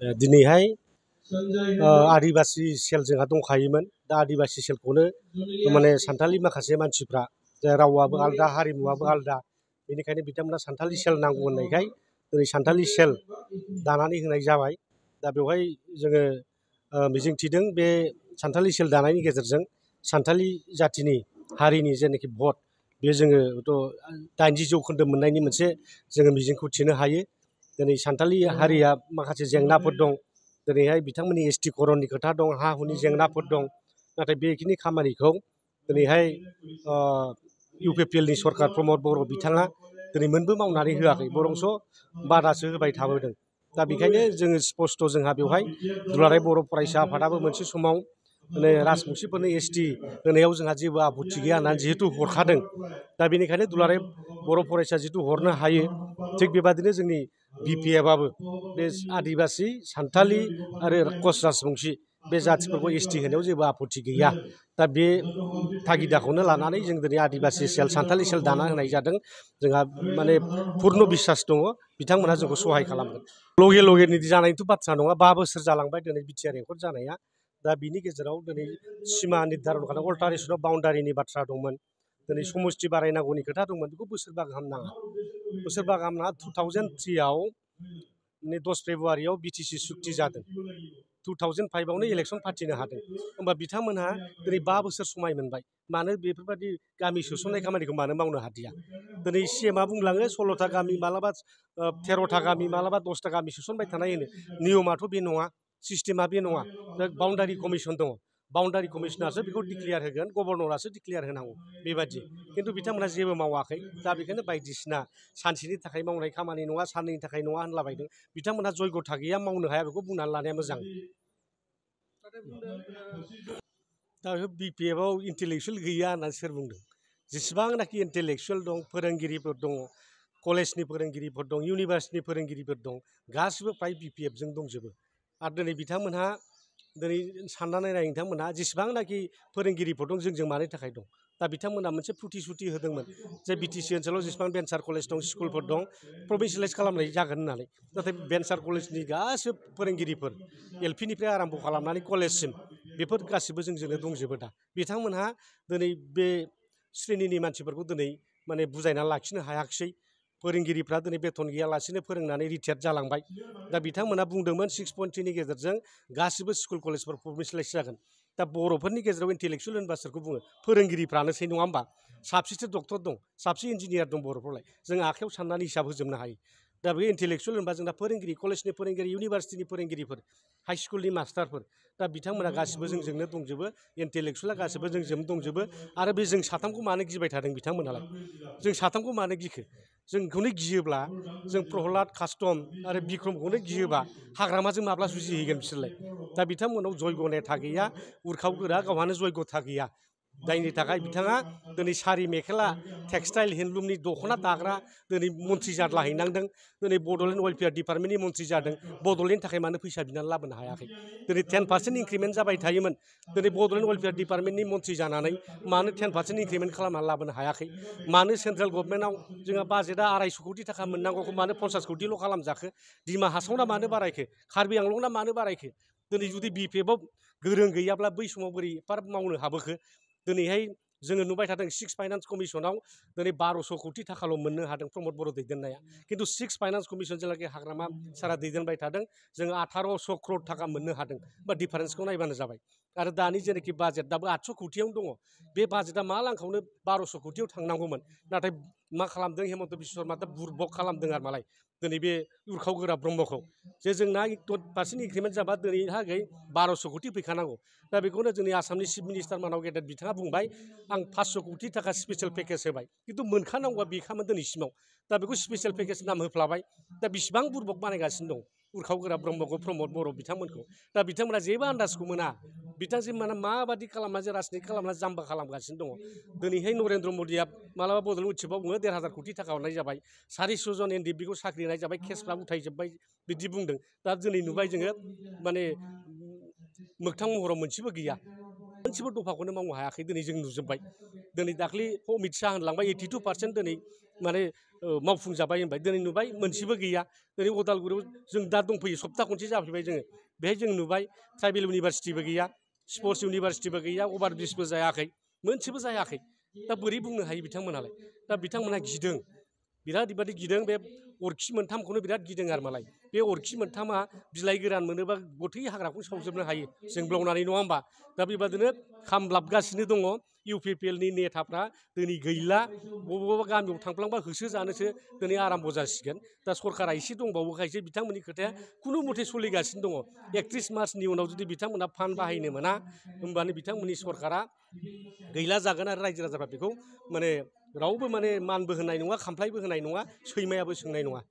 दिनैहाय आदिबासि सेल जोंहा दंखायोमोन। दा आदिबासि सेलखौनो माने सानथालि माखासे मानसिफ्रा रावाबो आलदा हारिमुवाबो आलदा, बेनिखायनो बिथांमोना सानथालि सेल नांगौ होननायखाय दिनै सानथालि सेल दानानै होनाय जाबाय। दा बेवहाय जोङो मिजिंथिदों बे सानथालि सेल दानायनि गेजेरजों सानथालि जाथिनि हारिनि जेनाखि भट बे जोङो 80% मोननायनि मोनसे जोङो मिजिंखौ थिनो हायो। दिनै सानथालि हारिया माखासे जेंनाफोर दं। दिनैहाय बिथांमोननि एसटि करननि खोथा दं, हा हुनि जेंनाफोर दं। नाथाय बेखिनि खामानिखौ दिनैहाय इउपिपिएलनि सरकार प्रमद बर' बिथाङा दिनै मोनबो मावनानै होआखै, बरंस' बादासो होबाय थाबोदों। दा बेखायनो जोङो स्पस्ट जोंहा बेवहाय दुलाराय बर' फरायसा आफादाबो मोनसे समाव राजबंसिफोरनो एसटि होनायाव जोंहा जेबो आपत्ति गैया होननानै जिहेतु हरखादों। दा बेनिखायनो दुलाराय बर' फरायसा जिहेतु हरनो हायो, थिग बेबादिनो जोंनि बिपिएफआबो बे आदिबासि, सानथालि आरो कस राजबंसि बे जाथिफोरखौ एसटि होनायाव जेबो आपत्ति गैया। दा बे थागिदाखौनो लानानै जों दिनै आदिबासि सेल, सानथालि सेल दाना होनाय जादों। जोंहा माने पुर्न बिसास दङ बिथांमोनहा जोंखौ सहाय खालामगोन। लगे लगेनि जानायनिथ' बाथ्रा नङा, 5 बोसोर जालांबाय दिनै बिटिआर एकर्ड जानाया। दा बिनि गेजेराव दिनै सिमा निर्धारन खालामनाय अल्टारेसन अफ बाउन्डारिनि बाथ्रा दंमोन, दिनै समस्ति बारायनांगौनि खोथा दंमोन, बेखौ बोसोरबा गाहाम नाङा। बोसोरबा गाहाम नाङा। 2003आव 10 फेब्रुवारियाव बिटिसि सुक्ति जादों। 2005आवनो इलेक्सन फाथिनो हादों। होमबा बिथांमोनहा दिनै 5 बोसोर समाय मोनबाय। मानो बेफोरबायदि गामि सोसननाय खामानिखौ मानो मावनो हादिया? दिनै सिएमआ बुंलाङो 16था गामि, मालाबा 13था गामि, मालाबा 10था गामि सोसनबाय थानाय होनो। नियमाथ' बे नङा, सिस्टेमा बे नङा। दा बाउन्डारि कमिसन दङ। बाउन्डारि कमिसनासो बेखौ डिक्लियार होगोन, गभर्नरासो डिक्लियार होनांगौ बेबायदि। खिन्थु बिथांमोनहा जेबो मावाखै। दा बेखायनो बायदिसिना सानसेनि थाखाय मावनाय खामानि नङा, साननैनि थाखाय नङा होनलाबायदों। बिथांमोनहा जयग'था गैया, मावनो हाया, बेखौ बुंनानै लानाया मोजां। दा बिपिएफआव इन्टेलेक्सुवेल गैया होननानै सोर बुंदों? जेसेबांनाखि इन्टेलेक्सुवेल दं, फोरोंगिरिफोर दङ, कलेजनि फोरोंगिरिफोर दं, इउनिभार्सिटिनि फोरोंगिरिफोर दं, गासिबो फ्राय बिपिएफजों दंजोबो। आरो दिनै बिथांमोनहा दिनै साननानै नाय नोंथांमोनहा जेसेबांनाखि फोरोंगिरिफोर दं, जोंजों मानि थाखाय दं? दा बिथांमोनहा मोनसे प्रतिश्रुति होदोंमोन जे बिटिसि ओनसोलाव जेसेबां भेन्सार कलेज दं, स्कुलफोर दं, प्रभिन्सियेलाइज खालामनाय जागोन होननानै। नाथाय भेन्सार कलेजनि गासिबो फोरोंगिरिफोर, एलपिनिफ्राय आराम्भ खालामनानै कलेजसिम, बेफोर गासिबो जोंजोंनो दंजोबो। दा बिथांमोनहा दिनै बे श्रेणिनि मानसिफोरखौ दिनै माने बुजायनानै लाखिनो हायाखिसै। फोरोंगिरिफ्रा दिनै बेथन गैयालासेनो फोरोंनानै रिटायार्ड जालांबाय। दा बिथांमोना बुंदोंमोन 6.3नि गेजेरजों गासिबो स्कुल कलेजफोर प्रभिन्सियेलाइज जागोन। दा बर'फोरनि गेजेराव इन्टेलेक्सुवेल होनबा सोरखौ बुङो? फोरोंगिरिफ्रानोसै, नङा होमबा? साबेसे डक्टर दं, साबेसे इन्जिनियार दं बर'फ्रावलाय? जों आखायाव साननानै हिसाब होजोबनो हायो। दा बे इन्टेलेक्सुवेल होनबा जोंना फोरोंगिरि, कलेजनि फोरोंगिरि, इउनिभार्सिटिनि फोरोंगिरिफोर, हाइ स्कुलनि मास्टारफोर, दा बिथांमोना गासिबो जोंजोंनो दंजोबो। इन्टेलेक्सुवेला गासिबो जोंजोंनो दंजोबो। आरो बे जों साथामखौ मानो गिबाय थादों बिथांमोनालाय? जों साथामखौ मानो गिखो? जोंखौनो गियोब्ला, जों प्रहलाद, कास्टम आरो बिक्रमखौनो गियोबा हाग्रामाजों माब्ला जुजिहैगोन बिसोरलाय? दा बिथांमोनाव जयग' नेथा गैया, उरखाव गोरा, गावहानो जयग'था गैया। जायनि थाखाय बिथाङा दिनै सारि मेखेला, टेक्सटाइल, हेन्दलुमनि दख'ना दाग्रा दिनै मन्थ्रि जाद्लाहैनांदों। दिनै बड'लेण्ड वेलफेयार डिपार्टमेन्टनि मन्थ्रि जादों। बड'लेण्डनि थाखाय मानो फैसा बिनानै लाबोनो हायाखै? दिनै 10% इंक्रिमेन्ट जाबाय थायोमोन। दिनै बड'लेण्ड वेलफेयार डिपार्टमेन्टनि मन्थ्रि जानानै मानो 10% इंक्रिमेन्ट खालामनानै लाबोनो हायाखै? मानो सेन्ट्रेल गभर्नमेन्टआव जोंहा बाजेटआ 250 कोटि थाखा मोननांगौखौ मानो 50 कोटिल' खालामजाखो? दिमा हासावना मानो बारायखो? कार्बि आंलंना मानो बारायखो? दिनै जुदि बिपिएफआव गोरों गैयाब्ला बै समाव बोरै एफाराब मावनो हाबोखो? दिनैहाय जोङो नुबाय थादों 6 फाइनान्स कमिसनाव दिनै 1200 कोटि थाखाल' मोननो हादों प्रमद बर' दैदेननाया। खिन्थु 6 फाइनान्स कमिसन जेब्लाखि हाग्रामा सारा दैदेनबाय थादों, जोङो 1800 क्रर थाखा मोननो हादों। बा डिफारेन्सखौ नायबानो जाबाय। आरो दानि जेनाखि बाजेट, दाबो 800 कोटियावनो दङ। बे बाजेटआ मा लांखावनो 1200 कोटियाव थांनांगौमोन। नाथाय मा खालामदों हेमन्त बिश्व शर्मा दा बुरबक खालामदों आरो मालाय दिनै बे उरखाव गोरा ब्रह्मखौ, जे जोंना 10% इंक्रिमेन्ट जाबा दिनैहागै 1200 कोटि फैखानांगौ। दा बेखौनो जोंनि आसामनि चिफ मिनिस्टार मानाव गेदेर बिथाङा बुंबाय, आं 500 कोटि थाखा स्पेसियेल पेकेज होबाय। खिन्थु मोनखानांगौआ बेखामोन दिनैसिमाव। दा बेखौ स्पेसियेल पेकेज नाम होफ्लाबाय। दा बिसिबां बुरबक बानायगासिनो दं उरखाव गोरा ब्रह्मखौ, प्रमद बर' बिथांमोनखौ। दा बिथांमोना जेबो आन्दाजखौ मोना। बिथांजों माबादि खालामना राजनिति खालामना जाम्बा खालामगासिनो दङ। दिनैहाय नरेन्द्र मदिया मालाबा बड'लेण्ड उत्सबआव बुङो 1,500 कोटि थाखा हरनाय जाबाय, 400 जन एनडिएफबिखौ साख्रि होनाय जाबाय, केसफ्रा उथायजोब्बाय, बिदि बुंदों। दा दिनै नुबाय जोङो माने मोगथां महराव मोनसेबो गैया। मोनसेबो दफाखौनो मावनो हायाखै दिनै जों नुजोब्बाय दिनै दाख्लि अमित शाह होनलांबाय 82% दिनै माने मावफुंजाबाय होनबाय दिनै नुबाय मोनसेबो गैया दिनै उदालगुरियाव जों दा दंफैयो सप्ता खनसे जाफैबाय जोङो बेहाय जों नुबाय ट्राइबेल इउनिभारसिटिबो गैया स्पर्ट्स इउनिभारसिटिबो गैया अभार ब्रिजबो जायाखै मोनसेबो जायाखै दा बोरै बुंनो हायो बिथांमोनालाय दा बिथांमोना गिदों बिराद बेबादि गिदों बे अरखि मोनथामखौनो बिराद गिदों आरो मालाय बे अरखि मोनथामा बिलाइ गोरान मोनोबा गथै हाग्राखौ सावजोबनो हायो जोंब्लावनानै नङा होमबा दा बेबादिनो खामब्लाबगासिनो दङ इउपिपिएलनि नेताफ्रा दिनै गैला बबेबा गामियाव थांफ्लांबा होसो जानोसो दिनै आराम्भ जासिगोन दा सरकारा एसे दंबावोखायसो बिथांमोननि खोथाया खुनु मथे सोलिगासिनो दङ 31 मार्चनि उनाव जुदि बिथांमोना फान्ड बाहायनो मोना होमबानो बिथांमोननि सरकारा गैला जागोन आरो रायजो राजाफ्रा बेखौ माने रावबो माने मानबो होनाय नङा खामफ्लायबो होनाय नङा सैमायाबो सोंनाय नङा